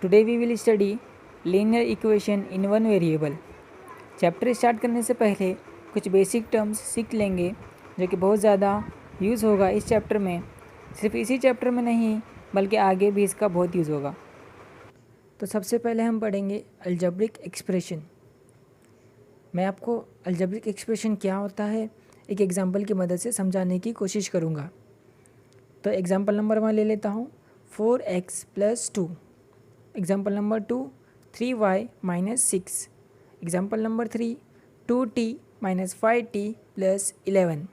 Today we will study linear equation in one variable. Chapter start करने से पहले कुछ बेसिक टर्म्स सीख लेंगे जो कि बहुत ज़्यादा यूज़ होगा इस चैप्टर में। सिर्फ इसी चैप्टर में नहीं बल्कि आगे भी इसका बहुत यूज़ होगा। तो सबसे पहले हम पढ़ेंगे अलजेब्रिक एक्सप्रेशन। मैं आपको अलजेब्रिक एक्सप्रेशन क्या होता है एक एग्जांपल की मदद से समझाने की कोशिश करूँगा। तो एग्जांपल नंबर 1 ले लेता हूँ, 4x + 2। Example number 2, 3y - 6। Example number 3, 2t - 5t + 11।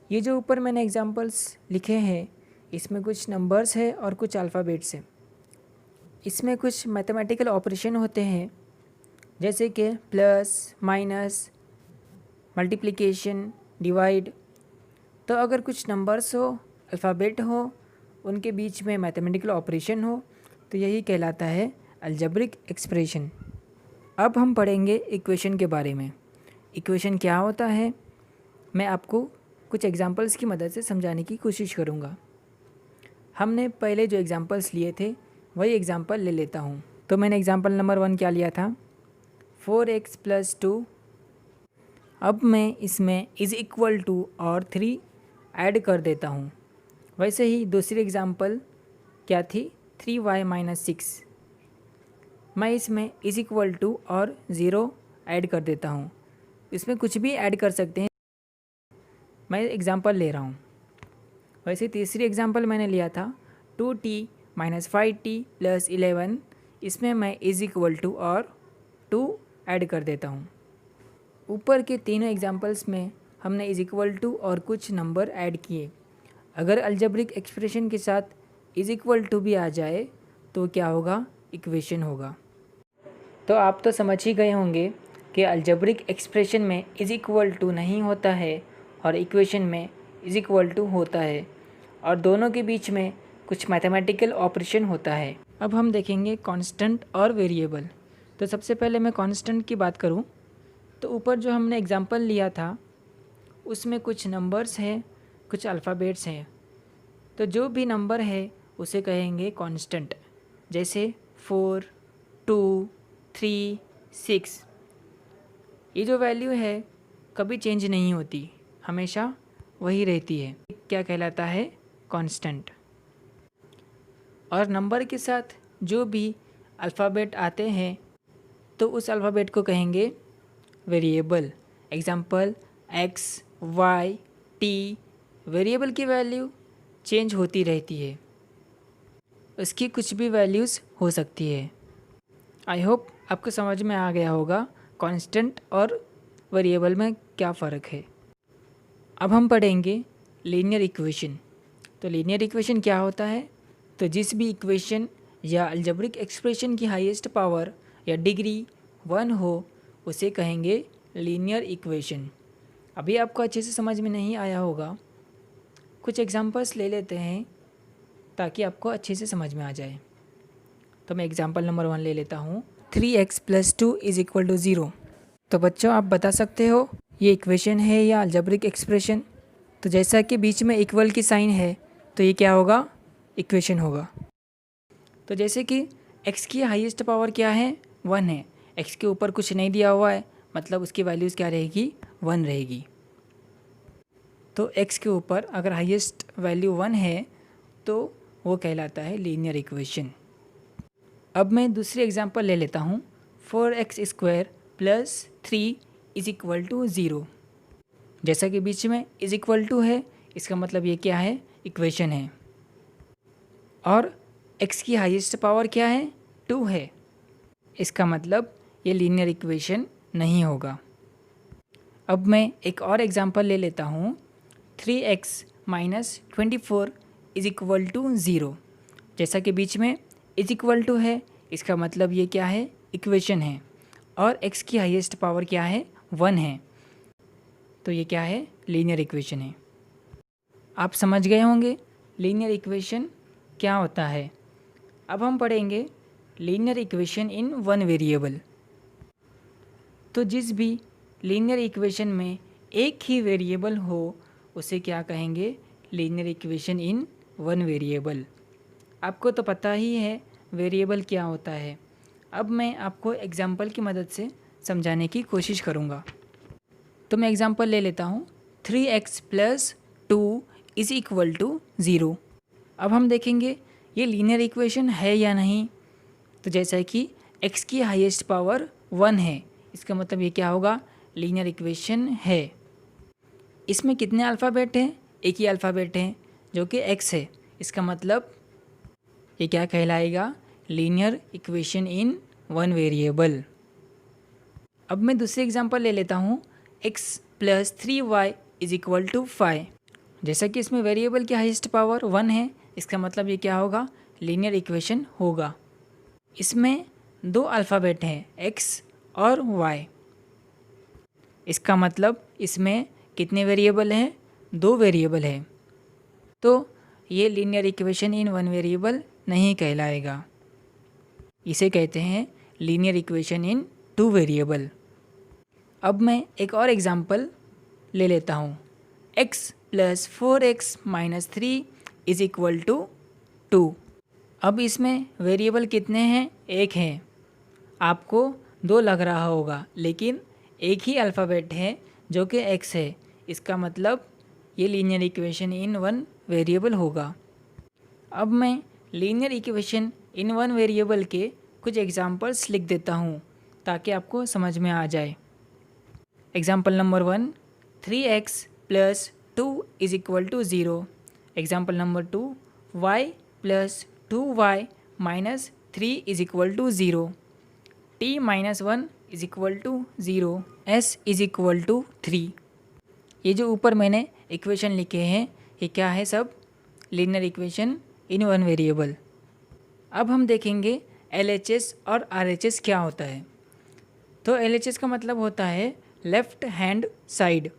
ये जो ऊपर मैंने एग्जांपल्स लिखे हैं इसमें कुछ नंबर्स है और कुछ अल्फ़ाबेट्स हैं। इसमें कुछ मैथमेटिकल ऑपरेशन होते हैं जैसे कि प्लस, माइनस, मल्टीप्लिकेशन, डिवाइड। तो अगर कुछ नंबर्स हो, अल्फ़ाबेट हो, उनके बीच में मैथमेटिकल ऑपरेशन हो तो यही कहलाता है अलजेब्रिक एक्सप्रेशन। अब हम पढ़ेंगे इक्वेशन के बारे में। इक्वेशन क्या होता है मैं आपको कुछ एग्जांपल्स की मदद से समझाने की कोशिश करूँगा। हमने पहले जो एग्जांपल्स लिए थे वही एग्जांपल ले लेता हूँ। तो मैंने एग्जांपल नंबर 1 क्या लिया था, 4x + 2। अब मैं इसमें = और 3 ऐड कर देता हूँ। वैसे ही दूसरी एग्जांपल क्या थी, 3y - 6। मैं इसमें = और 0 ऐड कर देता हूँ। इसमें कुछ भी ऐड कर सकते हैं, मैं एग्जांपल ले रहा हूँ। वैसे तीसरी एग्जांपल मैंने लिया था 2t - 5t + 11। इसमें मैं = और 2 ऐड कर देता हूँ। ऊपर के तीनों एग्जांपल्स में हमने = और कुछ नंबर ऐड किए। अगर अलजेब्रिक एक्सप्रेशन के साथ = भी आ जाए तो क्या होगा, इक्वेशन होगा। तो आप तो समझ ही गए होंगे कि अलजेब्रिक एक्सप्रेशन में = नहीं होता है और इक्वेशन में = होता है और दोनों के बीच में कुछ मैथमेटिकल ऑपरेशन होता है। अब हम देखेंगे कांस्टेंट और वेरिएबल। तो सबसे पहले मैं कांस्टेंट की बात करूं तो ऊपर जो हमने एग्जांपल लिया था उसमें कुछ नंबर्स हैं, कुछ अल्फ़ाबेट्स हैं। तो जो भी नंबर है उसे कहेंगे कांस्टेंट। जैसे 4, 2, 3, 6। ये जो वैल्यू है कभी चेंज नहीं होती, हमेशा वही रहती है। क्या कहलाता है, कांस्टेंट। और नंबर के साथ जो भी अल्फ़ाबेट आते हैं तो उस अल्फ़ाबेट को कहेंगे variable. Example x, y, t। Variable की वैल्यू चेंज होती रहती है, उसकी कुछ भी वैल्यूज़ हो सकती है। आई होप आपको समझ में आ गया होगा कांस्टेंट और वेरिएबल में क्या फ़र्क है। अब हम पढ़ेंगे लीनियर इक्वेशन। तो लीनियर इक्वेशन क्या होता है, तो जिस भी इक्वेशन या अलजेब्रिक एक्सप्रेशन की हाईएस्ट पावर या डिग्री 1 हो उसे कहेंगे लीनियर इक्वेशन। अभी आपको अच्छे से समझ में नहीं आया होगा, कुछ एग्जांपल्स ले लेते हैं ताकि आपको अच्छे से समझ में आ जाए। तो मैं एग्जांपल नंबर 1 ले लेता हूँ, 3x + 2 = 0। तो बच्चों आप बता सकते हो ये इक्वेशन है या अलजेब्रिक एक्सप्रेशन। तो जैसा कि बीच में इक्वल की साइन है तो ये क्या होगा, इक्वेशन होगा। तो जैसे कि x की हाईएस्ट पावर क्या है, 1 है। x के ऊपर कुछ नहीं दिया हुआ है मतलब उसकी वैल्यूज़ क्या रहेगी, 1 रहेगी। तो x के ऊपर अगर हाईएस्ट वैल्यू 1 है तो वो कहलाता है लीनियर इक्वेशन। अब मैं दूसरी एग्जांपल ले लेता हूँ, 4x² + 3 = 0। जैसा कि बीच में = है इसका मतलब ये क्या है, इक्वेशन है। और x की हाईएस्ट पावर क्या है, 2 है, इसका मतलब ये लीनियर इक्वेशन नहीं होगा। अब मैं एक और एग्जांपल ले लेता हूँ, 3x - 24 = 0। जैसा कि बीच में = है इसका मतलब ये क्या है, इक्वेशन है। और x की हाईएस्ट पावर क्या है, 1 है, तो ये क्या है, लीनियर इक्वेशन है। आप समझ गए होंगे लीनियर इक्वेशन क्या होता है। अब हम पढ़ेंगे linear equation in one variable. तो जिस भी लीनियर इक्वेशन में एक ही वेरिएबल हो उसे क्या कहेंगे, linear equation in one variable. आपको तो पता ही है वेरिएबल क्या होता है। अब मैं आपको एग्जाम्पल की मदद से समझाने की कोशिश करूँगा। तो मैं एग्जाम्पल ले लेता हूँ। 3x + 2 = 0। अब हम देखेंगे ये लीनियर इक्वेशन है या नहीं। तो जैसा कि x की हाईएस्ट पावर 1 है, इसका मतलब ये क्या होगा, लीनियर इक्वेशन है। इसमें कितने अल्फ़ाबेट हैं, एक ही अल्फ़ाबेट है जो कि x है, इसका मतलब ये क्या कहलाएगा, linear equation in one variable. अब मैं दूसरी एग्जांपल ले लेता हूँ। x + 3y = 5। जैसा कि इसमें वेरिएबल की हाईएस्ट पावर 1 है, इसका मतलब ये क्या होगा, लीनियर इक्वेशन होगा। इसमें दो अल्फ़ाबेट हैं, x और y। इसका मतलब इसमें कितने वेरिएबल हैं, दो वेरिएबल है। तो ये linear equation in one variable नहीं कहलाएगा, इसे कहते हैं लीनियर इक्वेशन इन टू वेरिएबल। अब मैं एक और एग्जांपल ले लेता हूँ। x + 4x - 3 = 2। अब इसमें वेरिएबल कितने हैं, एक हैं। आपको दो लग रहा होगा, लेकिन एक ही अल्फ़ाबेट है जो कि x है, इसका मतलब ये linear equation in one variable होगा। अब मैं linear equation in one variable के कुछ एग्जांपल्स लिख देता हूँ ताकि आपको समझ में आ जाए। Example number 1, 3x + 2 = 0। Example number 2, y + 2y - 3 = 0। t - 1 = 0। s = 3। ये जो ऊपर मैंने इक्वेशन लिखे हैं, ये क्या है, सब linear equation in one variable. अब हम देखेंगे LHS और RHS क्या होता है। तो LHS का मतलब होता है लेफ़्ट हैंड साइड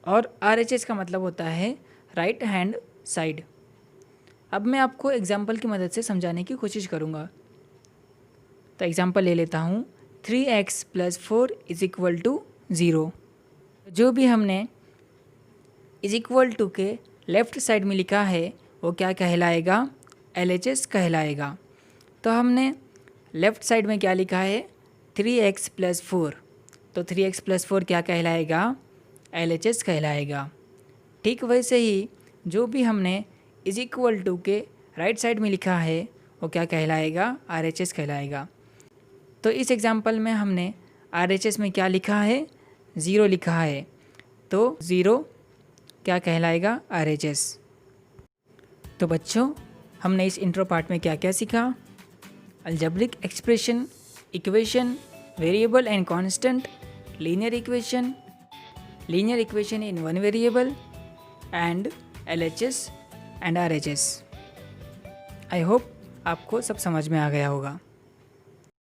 और RHS का मतलब होता है राइट हैंड साइड। अब मैं आपको एग्जांपल की मदद से समझाने की कोशिश करूँगा। तो एग्जांपल ले लेता हूँ। 3x + 4 = 0। जो भी हमने = के लेफ़्ट साइड में लिखा है वो क्या कहलाएगा, LHS कहलाएगा। तो हमने लेफ़्ट साइड में क्या लिखा है, 3x + 4, तो 3x + 4 क्या कहलाएगा, LHS कहलाएगा। ठीक वैसे ही जो भी हमने = के राइट साइड में लिखा है वो क्या कहलाएगा, RHS कहलाएगा। तो इस एग्जांपल में हमने RHS में क्या लिखा है, 0 लिखा है, तो 0 क्या कहलाएगा, RHS। तो बच्चों, हमने इस इंट्रो पार्ट में क्या क्या सीखा, algebraic expression, equation, variable and constant, linear equation in one variable and LHS and RHS। I hope आपको सब समझ में आ गया होगा।